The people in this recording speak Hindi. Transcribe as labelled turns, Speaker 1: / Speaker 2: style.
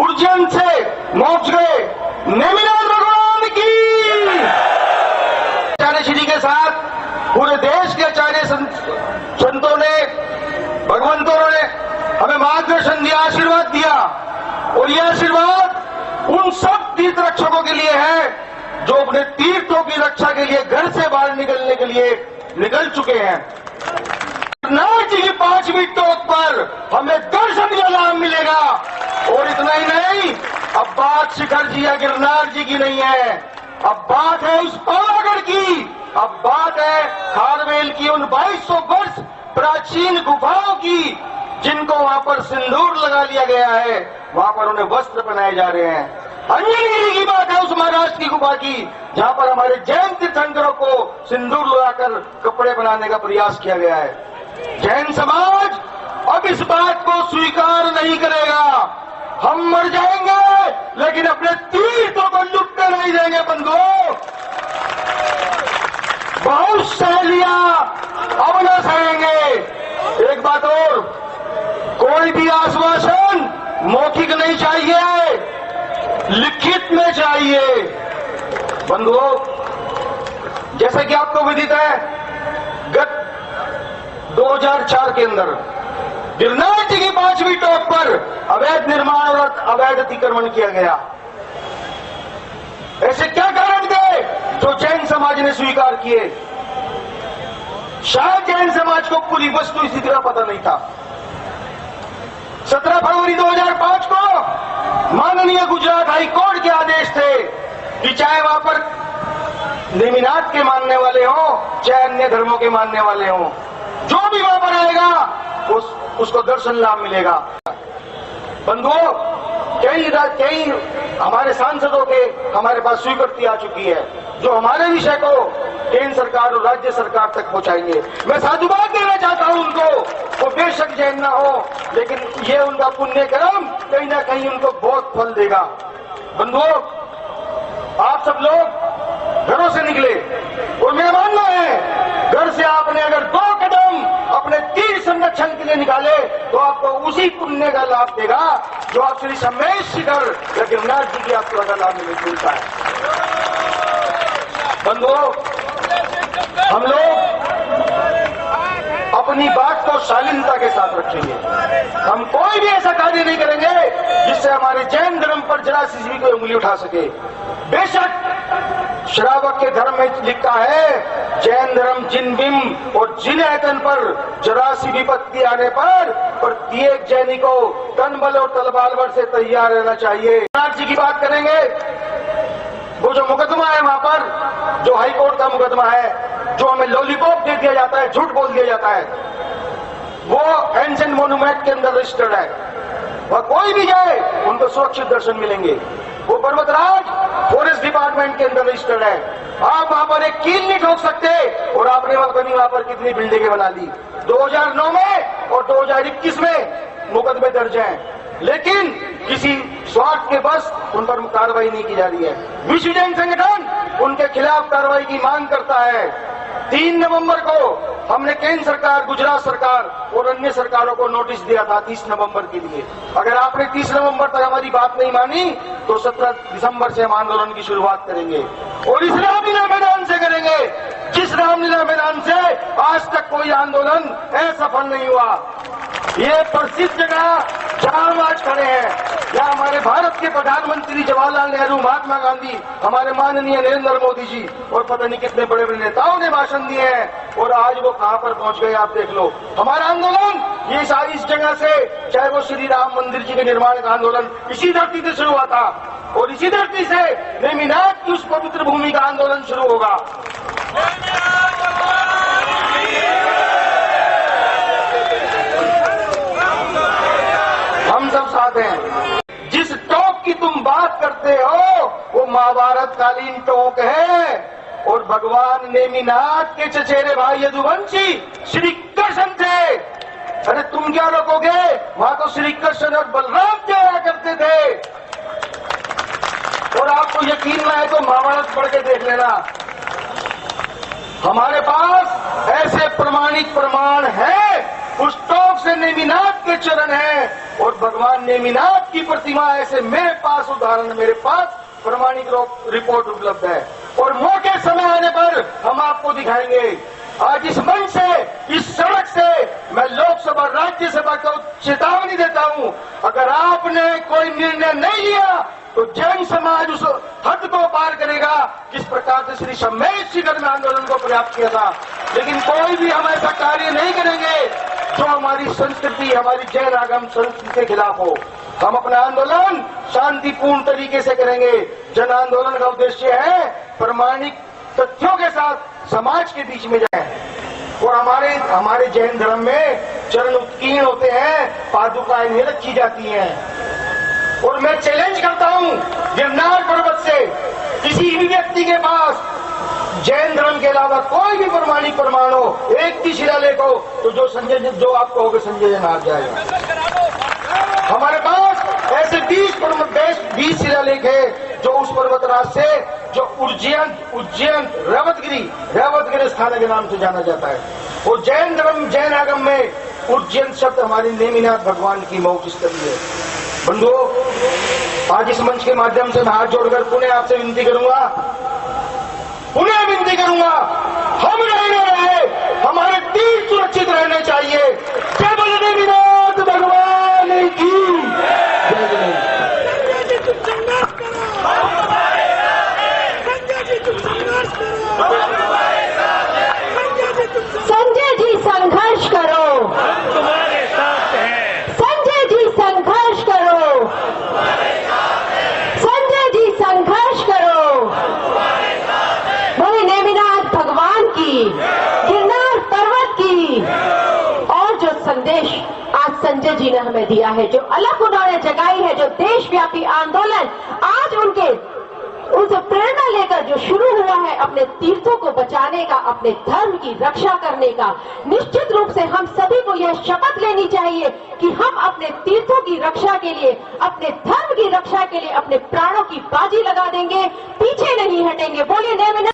Speaker 1: उज्जैन से मोक्ष गए नेमिनाथ भगवान की। आचार्य श्री के साथ पूरे देश के आचार्य संतों ने, भगवंतों ने हमें मार्गदर्शन दिया, आशीर्वाद दिया, और यह आशीर्वाद उन सब तीर्थ रक्षकों के लिए है जो अपने तीर्थों की रक्षा के लिए घर से बाहर निकलने के लिए निकल चुके हैं। गिरनार जी की 5वीं टोक पर हमें दर्शन का लाभ मिलेगा। और इतना ही नहीं, अब बात शिखर जी या गिरनार जी की नहीं है, अब बात है उस पावागढ़ की, अब बात है खारवेल की उन 2200 वर्ष प्राचीन गुफाओं की, जिनको वहां पर सिंदूर लगा लिया गया है, वहां पर उन्हें वस्त्र पहनाए जा रहे हैं। अंजनगिरी की बात है उस महाराष्ट्र की गुफा की, जहां पर हमारे जैन तीर्थंकरों को सिंदूर लगाकर कपड़े बनाने का प्रयास किया गया है। जैन समाज अब इस बात को स्वीकार नहीं करेगा। हम मर जाएंगे लेकिन अपने तीर्थों को लुटने नहीं देंगे बंधुओं। बहुत सह लिया, अब न सहेंगे। एक बात और, कोई भी आश्वासन मौखिक नहीं चाहिए, लिखित में चाहिए। बंधुओं, जैसा कि आपको विदित है, गत 2004 के अंदर गिरनार जी की 5वीं टोक पर अवैध निर्माण और अवैध अतिक्रमण किया गया। ऐसे क्या कारण थे जो जैन समाज ने स्वीकार किए? शायद जैन समाज को पूरी वस्तु इसी तरह पता नहीं था। 17 फरवरी 2005 को माननीय गुजरात हाई कोर्ट के आदेश थे कि चाहे वहां पर नेमिनाथ के मानने वाले हों, चाहे अन्य धर्मों के मानने वाले हों, जो भी वहां पर आएगा उसको दर्शन लाभ मिलेगा। बंधुओं, कई हमारे सांसदों के हमारे पास स्वीकृति आ चुकी है जो हमारे विषय को केंद्र सरकार और राज्य सरकार तक पहुंचाएंगे। मैं साधुवाद देना चाहता हूं उनको। वो बेशक जैन ना हो, लेकिन ये उनका पुण्य कर्म कहीं ना कहीं उनको बहुत फल देगा। बंधुओं, आप सब लोग घरों से निकले और मेरा मानना है, घर से आपने अगर 2 कदम अपने तीर्थ संरक्षण के लिए निकाले तो आपको उसी पुण्य का लाभ देगा जो आप श्री सम्मेश शिखर या गिरनार जी की यात्रा का लाभ मिलता है। बंधुओं, हम लोग अपनी बात को शालीनता के साथ रखेंगे। हम कोई भी ऐसा कार्य नहीं करेंगे जिससे हमारे जैन धर्म पर जरा सी भी कोई उंगली उठा सके। बेशक श्रावक के धर्म में लिखा है, जैन धर्म जिन बिम और जिन ऐतन पर जरा सी विपत्ति आने पर प्रत्येक जैनी को तन बल और तलवार बल से तैयार रहना चाहिए। गिरनार जी की बात करेंगे, वो जो मुकदमा है वहां पर, जो हाईकोर्ट का मुकदमा है, जो हमें लॉलीपॉप दे दिया जाता है, झूठ बोल दिया जाता है, वो एंशिएंट मोन्यूमेंट के अंदर रजिस्टर्ड है। वह कोई भी जाए उनको सुरक्षित दर्शन मिलेंगे। वो पर्वतराज फॉरेस्ट डिपार्टमेंट के अंदर रजिस्टर्ड है। आप वहां पर एक कील नहीं ठोक सकते, और आपने वहां पर कितनी बिल्डिंगें बना ली। 2009 में और 2021 में मुकदमे दर्ज हैं, लेकिन किसी स्वार्थ के बस उन पर कार्रवाई नहीं की जा रही है। विश्व जैन संगठन उनके खिलाफ कार्रवाई की मांग करता है। 3 नवंबर को हमने केंद्र सरकार, गुजरात सरकार और अन्य सरकारों को नोटिस दिया था 30 नवंबर के लिए। अगर आपने 30 नवंबर तक हमारी बात नहीं मानी तो 17 दिसंबर से हम आंदोलन की शुरुआत करेंगे, और इस रामलीला मैदान से करेंगे जिस रामलीला मैदान से आज तक कोई आंदोलन असफल नहीं हुआ। ये प्रसिद्ध जगह जहां हम आज खड़े हैं, यहाँ हमारे भारत के प्रधानमंत्री जवाहरलाल नेहरू, महात्मा गांधी, हमारे माननीय नरेंद्र मोदी जी और पता नहीं कितने बड़े बड़े नेताओं ने भाषण दिए हैं, और आज वो कहां पर पहुंच गए आप देख लो। हमारा आंदोलन ये सारी इस जगह से, चाहे वो श्री राम मंदिर जी के निर्माण का आंदोलन इसी धरती से शुरू हुआ था, और इसी धरती से नेमिनाथ की उस पवित्र भूमि का आंदोलन शुरू होगा। हम सब साथ हैं। जिस टोक की तुम बात करते हो वो महाभारत कालीन टोक है, और भगवान नेमिनाथ के चचेरे भाई यदुवंशी श्री कृष्ण थे। अरे तुम क्या रोकोगे, वहां तो श्री कृष्ण और बलराम जाया करते थे। और आपको यकीन ना है तो महाभारत पढ़ के देख लेना। हमारे पास ऐसे प्रमाणिक प्रमाण है, उस टोक से नेमिनाथ के चरण है, और भगवान नेमिनाथ की प्रतिमा ऐसे मेरे पास उदाहरण, मेरे पास प्रमाणिक रिपोर्ट उपलब्ध है और मौके समय आने पर हम आपको दिखाएंगे। आज इस मंच से, इस सड़क से मैं लोकसभा राज्यसभा को चेतावनी देता हूं, अगर आपने कोई निर्णय नहीं लिया तो जैन समाज उस हद को पार करेगा जिस प्रकार से श्री सम्मेद शिखर में आंदोलन को पर्याप्त किया था। लेकिन कोई भी हम ऐसा कार्य नहीं करेंगे जो हमारी संस्कृति, हमारी जैन आगम संस्कृति के खिलाफ हो। हम अपना आंदोलन शांतिपूर्ण तरीके से करेंगे। जन आंदोलन का उद्देश्य है प्रमाणिक तथ्यों के साथ समाज के बीच में जाए। और हमारे जैन धर्म में चरण उत्कीर्ण होते हैं, पादुकाएं नहीं रखी जाती हैं। और मैं चैलेंज करता हूं गिरनार पर्वत से किसी भी व्यक्ति के पास जैन धर्म के अलावा कोई भी प्रमाणिक प्रमाण हो, एक भी शिलालेख हो, तो जो आप कहोगे संजय जैन हार जाएगा। हमारे पास ऐसे 20 शिलालेख है जो उस पर्वतराज से, जो उज्जैन रेवतगिरी स्थान के नाम से जाना जाता है। और जैन धर्म, जैन आगम में उज्जैन शब्द हमारी नेमिनाथ भगवान की मौत स्थली है। बंधुओं, आज इस मंच के माध्यम से मैं हाथ जोड़कर पुनः आपसे विनती करूंगा, हम रहने रहे, हमारे तीर सुरक्षित रहने चाहिए। जय बोले नेमिनाथ भगवान की जय।
Speaker 2: संजय जी संघर्ष करो, हम तुम्हारे साथ हैं। संजय जी संघर्ष करो, संजय जी संघर्ष करो। बोले नेमिनाथ भगवान की, गिरनार पर्वत की। और जो संदेश आज संजय जी ने हमें दिया है, जो अलग उन्होंने जगाई है, जो देशव्यापी आंदोलन आज उनसे प्रेरणा लेकर जो शुरू हुआ है अपने तीर्थों को बचाने का, अपने धर्म की रक्षा करने का, निश्चित रूप से हम सभी को यह शपथ लेनी चाहिए कि हम अपने तीर्थों की रक्षा के लिए, अपने धर्म की रक्षा के लिए अपने प्राणों की बाजी लगा देंगे, पीछे नहीं हटेंगे। बोलिए नेमिनाथ।